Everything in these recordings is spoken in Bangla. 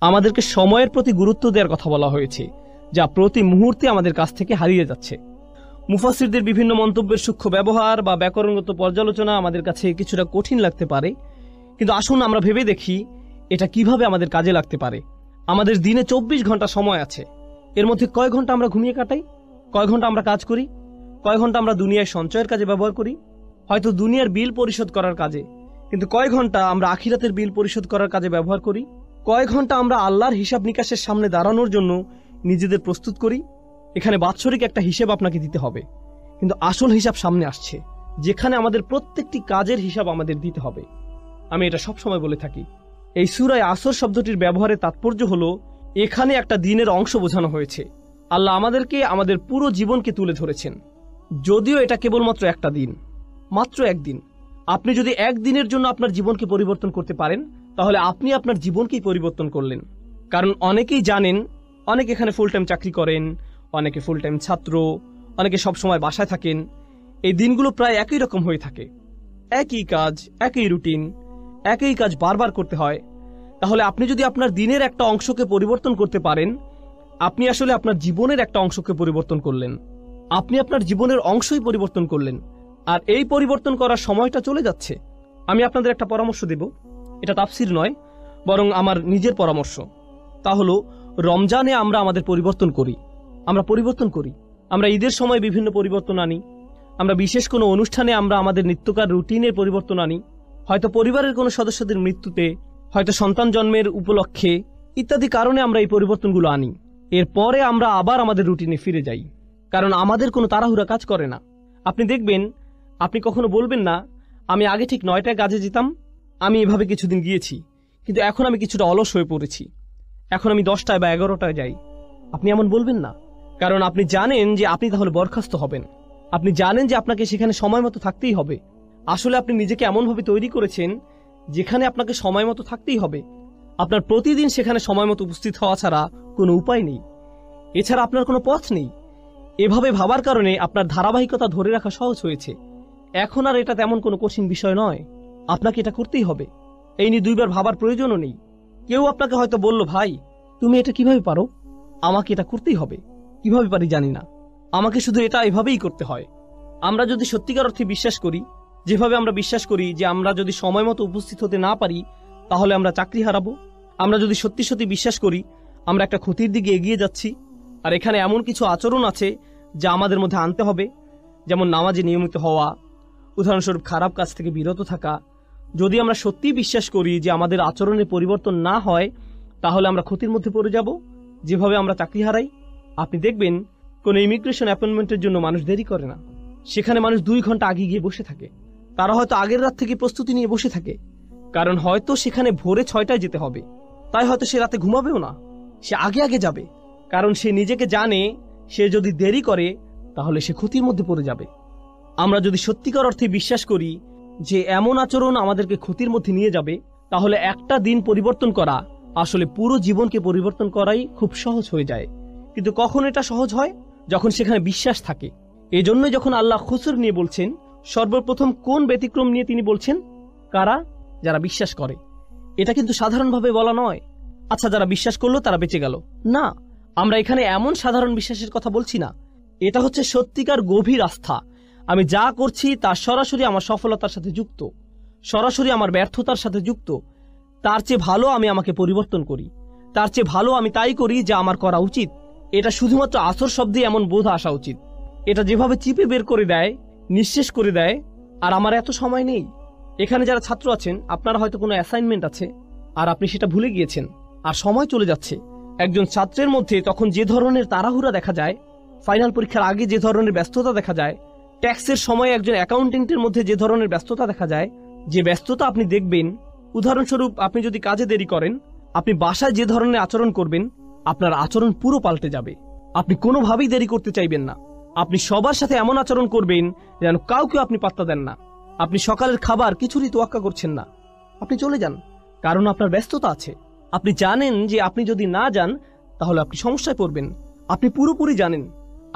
আমাদেরকে সময়ের প্রতি গুরুত্ব দেওয়ার কথা বলা হয়েছে, যা প্রতি মুহূর্তে আমাদের কাছ থেকে হারিয়ে যাচ্ছে। মুফাসসিরদের বিভিন্ন মন্তব্যের সূক্ষ্ম ব্যবহার বা ব্যাকরণগত পর্যালোচনা আমাদের কাছে কিছুটা কঠিন লাগতে পারে, কিন্তু আসুন আমরা ভেবে দেখি এটা কিভাবে আমাদের কাজে লাগতে পারে। আমাদের দিনে 24 ঘন্টা সময় আছে। এর মধ্যে কয় ঘন্টা আমরা ঘুমিয়ে কাটাই, কয় ঘন্টা আমরা কাজ করি, কয় ঘন্টা আমরা দুনিয়ায় সঞ্চয়ের কাজে ব্যবহার করি, হয়তো দুনিয়ার বিল পরিশোধ করার কাজে, কিন্তু কয় ঘন্টা আমরা আখিরাতের বিল পরিশোধ করার কাজে ব্যবহার করি, কয় ঘন্টা আমরা আল্লাহর হিসাব নিকাশের সামনে দাঁড়ানোর জন্য নিজেদের প্রস্তুত করি। এখানে বাৎসরিক একটা হিসেব আপনাকে দিতে হবে, কিন্তু আসল হিসাব সামনে আসছে, যেখানে আমাদের প্রত্যেকটি কাজের হিসাব আমাদের দিতে হবে। আমি এটা সবসময় বলে থাকি, এই সূরা আসর শব্দটির ব্যবহারের তাৎপর্য হলো এখানে একটা দিনের অংশ বোঝানো হয়েছে। আল্লাহ আমাদেরকে আমাদের পুরো জীবনকে তুলে ধরেছেন, যদিও এটা কেবলমাত্র একটা দিন, মাত্র একদিন। আপনি যদি একদিনের জন্য আপনার জীবনকে পরিবর্তন করতে পারেন, তাহলে আপনি আপনার জীবনকেই পরিবর্তন করলেন। কারণ অনেকেই জানেন, অনেকে এখানে ফুল টাইম চাকরি করেন, অনেকে ফুল টাইম ছাত্র, অনেকে সবসময় বাসায় থাকেন। এই দিনগুলো প্রায় একই রকম হয়ে থাকে, একই কাজ, একই রুটিন, একই কাজ বারবার করতে হয়। তাহলে আপনি যদি আপনার দিনের একটা অংশকে পরিবর্তন করতে পারেন, আপনি আসলে আপনার জীবনের একটা অংশকে পরিবর্তন করলেন। আপনি আপনার জীবনের অংশই পরিবর্তন করলেন, আর এই পরিবর্তন করার সময়টা চলে যাচ্ছে। আমি আপনাদের একটা পরামর্শ দেব, এটা তাফসির নয়, বরং আমার নিজের পরামর্শ। তা হলো, রমজানে আমরা আমাদের পরিবর্তন করি, আমরা ঈদের সময় বিভিন্ন পরিবর্তন আনি, আমরা বিশেষ কোনো অনুষ্ঠানে আমরা আমাদের নিত্যকার রুটিনের পরিবর্তন আনি, হয়তো পরিবারের কোনো সদস্যদের মৃত্যুতে, হয়তো সন্তান জন্মের উপলক্ষে, ইত্যাদি কারণে আমরা এই পরিবর্তনগুলো আনি। এরপরে আমরা আবার আমাদের রুটিনে ফিরে যাই, কারণ আমাদের কোনো তাড়াহুড়া কাজ করে না। আপনি দেখবেন, আপনি কখনো বলবেন না, আমি আগে ঠিক 9টায় কাজে যেতাম, আমি এভাবে কিছুদিন গিয়েছি, কিন্তু এখন আমি কিছুটা অলস হয়ে পড়েছি, এখন আমি 10টায় বা 11টায় যাই। আপনি এমন বলবেন না, কারণ আপনি জানেন যে আপনি তাহলে বরখাস্ত হবেন। আপনি জানেন যে আপনাকে সেখানে সময় মতো থাকতেই হবে। আসলে আপনি নিজেকে এমনভাবে তৈরি করেছেন যেখানে আপনাকে সময় মতো থাকতেই হবে। আপনার প্রতিদিন সেখানে সময় মতো উপস্থিত হওয়া ছাড়া কোনো উপায় নেই, এছাড়া আপনার কোনো পথ নেই। এভাবে ভাবার কারণে আপনার ধারাবাহিকতা ধরে রাখা সহজ হয়েছে। এখন আর এটা তেমন কোনো কঠিন বিষয় নয়, আপনাকে এটা করতেই হবে। এই নিয়ে দুইবার ভাবার প্রয়োজনও নেই। কেউ আপনাকে হয়তো বলল, ভাই তুমি এটা কিভাবে পারো? আমাকে এটা করতেই হবে। কিভাবে পারি জানি না, আমাকে শুধু এটা এভাবেই করতে হয়। আমরা যদি সত্যিকার অর্থে বিশ্বাস করি, যেভাবে আমরা বিশ্বাস করি যে আমরা যদি সময় মতো উপস্থিত হতে না পারি তাহলে আমরা চাকরি হারাবো, আমরা যদি সত্যি সত্যি বিশ্বাস করি আমরা একটা ক্ষতির দিকে এগিয়ে যাচ্ছি, আর এখানে এমন কিছু আচরণ আছে যা আমাদের মধ্যে আনতে হবে, যেমন নামাজে নিয়মিত হওয়া, উদাহরণস্বরূপ খারাপ কাজ থেকে বিরত থাকা। যদি আমরা সত্যিই বিশ্বাস করি যে আমাদের আচরণের পরিবর্তন না হয় তাহলে আমরা ক্ষতির মধ্যে পড়ে যাব, যেভাবে আমরা চাকরি হারাই। আপনি দেখবেন, কোনো ইমিগ্রেশন অ্যাপয়েন্টমেন্টের জন্য মানুষ দেরি করে না, সেখানে মানুষ 2 ঘন্টা আগে গিয়ে বসে থাকে। তারা হয়তো আগের রাত থেকে প্রস্তুতি নিয়ে বসে থাকে, কারণ হয়তো সেখানে ভোরে 6টায় যেতে হবে, তাই হয়তো সে রাতে ঘুমাবেও না, সে আগে আগে যাবে, কারণ সে নিজেকে জানে সে যদি দেরি করে তাহলে সে ক্ষতির মধ্যে পড়ে যাবে। আমরা যদি সত্যিকার অর্থে বিশ্বাস করি যে এমন আচরণ আমাদেরকে ক্ষতির মধ্যে নিয়ে যাবে, তাহলে একটা দিন পরিবর্তন করা আসলে পুরো জীবনকে পরিবর্তন করাই খুব সহজ হয়ে যায়। কিন্তু কখন এটা সহজ হয়? যখন সেখানে বিশ্বাস থাকে। এজন্যই যখন আল্লাহ খুসর নিয়ে বলছেন, সর্বপ্রথম কোন ব্যতিক্রম নিয়ে তিনি বলছেন? কারা? যারা বিশ্বাস করে। এটা কিন্তু সাধারণভাবে বলা নয়, আচ্ছা যারা বিশ্বাস করলো তারা বেঁচে গেল, না। আমরা এখানে এমন সাধারণ বিশ্বাসের কথা বলছি না, এটা হচ্ছে সত্যিকার গভীর আস্থা। আমি যা করছি তা সরাসরি আমার সফলতার সাথে যুক্ত, সরাসরি আমার ব্যর্থতার সাথে যুক্ত। তার চেয়ে ভালো আমি আমাকে পরিবর্তন করি, তার চেয়ে ভালো আমি তাই করি যা আমার করা উচিত। এটা শুধুমাত্র আসর শব্দে এমন বোধ আসা উচিত। এটা যেভাবে চিপে বের করে দেয়, নিঃশেষ করে দেয়, আর আমার এত সময় নেই। এখানে যারা ছাত্র আছেন, আপনারা হয়তো কোনো অ্যাসাইনমেন্ট আছে আর আপনি সেটা ভুলে গিয়েছেন, আর সময় চলে যাচ্ছে। একজন ছাত্রের মধ্যে তখন যে ধরনের তাড়াহুড়া দেখা যায়, ফাইনাল পরীক্ষার আগে যে ধরনের ব্যস্ততা দেখা যায়, ট্যাক্সের সময় একজন অ্যাকাউন্টেন্টের মধ্যে যে ধরনের ব্যস্ততা দেখা যায়, যে ব্যস্ততা আপনি দেখবেন, উদাহরণস্বরূপ আপনি যদি কাজে দেরি করেন, আপনি বাসায় যে ধরনের আচরণ করবেন, আপনার আচরণ পুরো পাল্টে যাবে। আপনি কোনোভাবেই দেরি করতে চাইবেন না, আপনি সবার সাথে এমন আচরণ করবেন যেন কাউকে আপনি পাত্তা দেন না। আপনি সকালের খাবার কিছুরই তোয়াক্কা করছেন না, আপনি চলে যান, কারণ আপনার ব্যস্ততা আছে। আপনি জানেন যে আপনি যদি না যান তাহলে আপনি সমস্যায় পড়বেন। আপনি পুরোপুরি জানেন।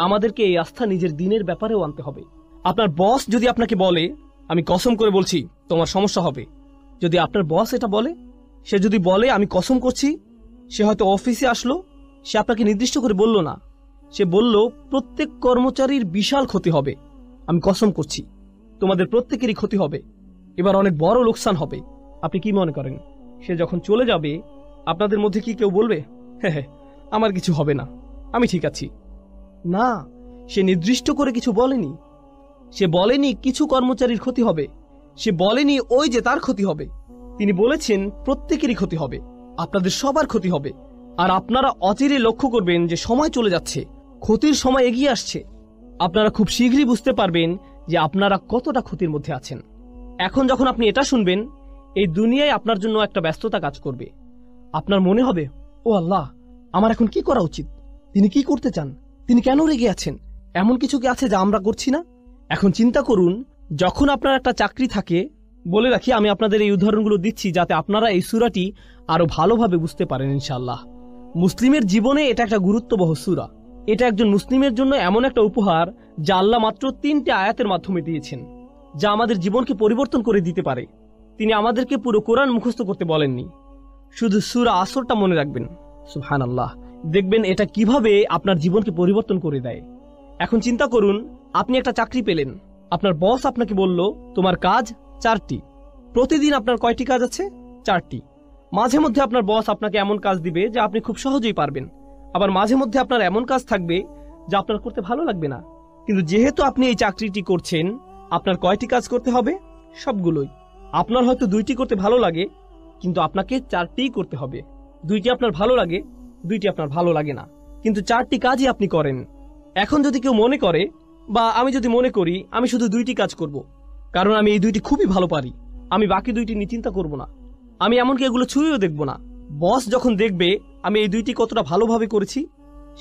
আমাদেরকে এই আস্থা নিজের দিনের ব্যাপারেও আনতে হবে। আপনার বস যদি আপনাকে বলে, আমি কসম করে বলছি তোমার সমস্যা হবে, যদি আপনার বস এটা বলে, সে যদি বলে আমি কসম করছি সে হয়তো অফিসে আসলো, সে আপনাকে নির্দিষ্ট করে বলল না, সে বলল প্রত্যেক কর্মচারীর বিশাল ক্ষতি হবে, আমি কসম করছি তোমাদের প্রত্যেকেরই ক্ষতি হবে, এবার অনেক বড় লোকসান হবে। আপনি কি মনে করেন সে যখন চলে যাবে আপনাদের মধ্যে কি কেউ বলবে হ্যাঁ হ্যাঁ আমার কিছু হবে না, আমি ঠিক আছি? না, সে নির্দিষ্ট করে কিছু বলেনি। সে বলেনি কিছু কর্মচারীর ক্ষতি হবে, সে বলেনি ওই যে তার ক্ষতি হবে। তিনি বলেছেন প্রত্যেকেরই ক্ষতি হবে, আপনাদের সবার ক্ষতি হবে। আর আপনারা অচিরে লক্ষ্য করবেন যে সময় চলে যাচ্ছে, ক্ষতির সময় এগিয়ে আসছে। আপনারা খুব শীঘ্রই বুঝতে পারবেন যে আপনারা কতটা ক্ষতির মধ্যে আছেন। এখন যখন আপনি এটা শুনবেন, এই দুনিয়ায় আপনার জন্য একটা ব্যস্ততা কাজ করবে। আপনার মনে হবে, ও আল্লাহ, আমার এখন কি করা উচিত? তিনি কি করতে চান? তিনি কেন রেগে আছেন? এমন কিছু কি আছে যা আমরা করছি না? এখন চিন্তা করুন, যখন আপনার একটা চাকরি থাকে, বলে রাখি আমি আপনাদের এই উদাহরণগুলো দিচ্ছি যাতে আপনারা এই সূরাটি আরো ভালোভাবে বুঝতে পারেন ইনশাআল্লাহ। মুসলিমের জীবনে এটা একটা গুরুত্ববহ সূরা। এটা একজন মুসলিমের জন্য এমন একটা উপহার যা আল্লাহ মাত্র 3টে আয়াতের মাধ্যমে দিয়েছেন, যা আমাদের জীবনকে পরিবর্তন করে দিতে পারে। তিনি আমাদেরকে পুরো কোরআন মুখস্থ করতে বলেননি, শুধু সূরা আসরটা মনে রাখবেন। সুবহানাল্লাহ, দেখবেন এটা কিভাবে আপনার জীবনকে পরিবর্তন করে দেয়। এখন চিন্তা করুন, আপনি একটা চাকরি পেলেন, আপনার বস আপনাকে বলল তোমার কাজ 4টি। প্রতিদিন আপনার কয়টি কাজ আছে? 4টি। মাঝে মধ্যে আপনার বস আপনাকে এমন কাজ দিবে যা আপনি খুব সহজেই পারবেন, আবার মাঝে মধ্যে আপনার এমন কাজ থাকবে যা আপনার করতে ভালো লাগবে না। কিন্তু যেহেতু আপনি এই চাকরিটি করছেন, আপনার কয়টি কাজ করতে হবে? সবগুলোই। আপনার হয়তো 2টি করতে ভালো লাগে, কিন্তু আপনাকে 4টিই করতে হবে। 2টি আপনার ভালো লাগে, 2টি আপনার ভালো লাগে না, কিন্তু 4টি কাজই আপনি করেন। এখন যদি কেউ মনে করে, বা আমি যদি মনে করি আমি শুধু 2টি কাজ করব, কারণ আমি এই 2টি খুবই ভালো পারি, আমি বাকি 2টি নিয়ে চিন্তা করব না, আমি এমনকি এগুলো ছুঁয়েও দেখব না। বস যখন দেখবে আমি এই 2টি কতটা ভালোভাবে করেছি,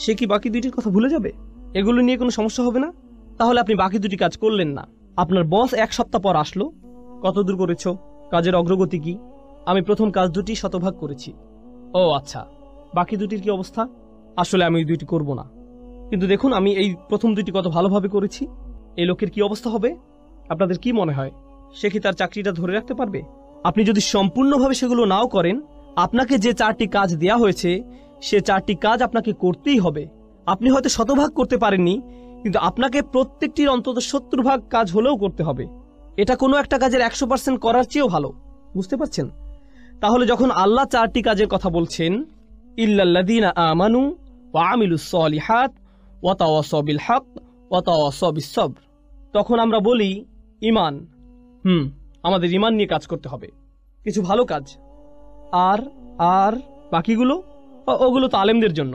সে কি বাকি 2টির কথা ভুলে যাবে? এগুলো নিয়ে কোনো সমস্যা হবে না? তাহলে আপনি বাকি 2টি কাজ করলেন না। আপনার বস 1 সপ্তাহ পর আসলো, কত দূর করেছো? কাজের অগ্রগতি কি? আমি প্রথম কাজ 2টি শতভাগ করেছি। ও আচ্ছা, বাকি 2টির কি অবস্থা? আসলে আমি এই 2টি করব না, কিন্তু দেখুন আমি এই প্রথম 2টি কত ভালোভাবে করেছি। এই লোকের কি অবস্থা হবে? আপনাদের কি মনে হয়, সে কি তার চাকরিটা ধরে রাখতে পারবে? আপনি যদি সম্পূর্ণভাবে সেগুলো নাও করেন, আপনাকে যে 4টি কাজ দেয়া হয়েছে সে 4টি কাজ আপনাকে করতেই হবে। আপনি হয়তো শতভাগ করতে পারেননি, কিন্তু আপনাকে প্রত্যেকটির অন্তত 70 ভাগ কাজ হলেও করতে হবে। এটা কোনো একটা কাজের 100% করার চেয়েও ভালো। বুঝতে পারছেন? তাহলে যখন আল্লাহ 4টি কাজের কথা বলছেন, ইল্লাল্লাযীনা আমানু ওয়া আমিলুস সলিহাত ওয়া তাওয়াসাউ বিল হক ওয়া তাওয়াসাউ বিস সবর, তখন আমরা বলি ঈমান। আমাদের ঈমান নিয়ে কাজ করতে হবে, কিছু ভালো কাজ। আর আর বাকিগুলো, ওগুলো তো আলেমদের জন্য,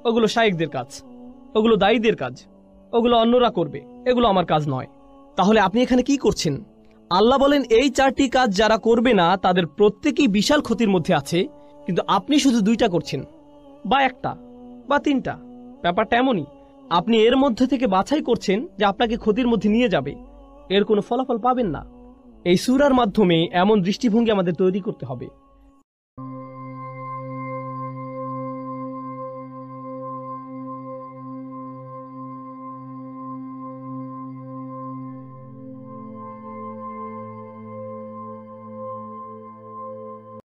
ওগুলো শায়েখদের কাজ, ওগুলো দায়ীদের কাজ, ওগুলো অন্যরা করবে, এগুলো আমার কাজ নয়। তাহলে আপনি এখানে কি করছেন? আল্লাহ বলেন এই 4টি কাজ যারা করবে না তাদের প্রত্যেকেই বিশাল ক্ষতির মধ্যে আছে, কিন্তু আপনি শুধু 2টা করছেন, বা 1টা বা 3টা। ব্যাপারটা এমনই, আপনি এর মধ্যে থেকে বাছাই করছেন যে আপনাকে ক্ষতির মধ্যে নিয়ে যাবে, এর কোনো ফলাফল পাবেন না। এই সূরার মাধ্যমে এমন দৃষ্টিভঙ্গি আমাদের তৈরি করতে হবে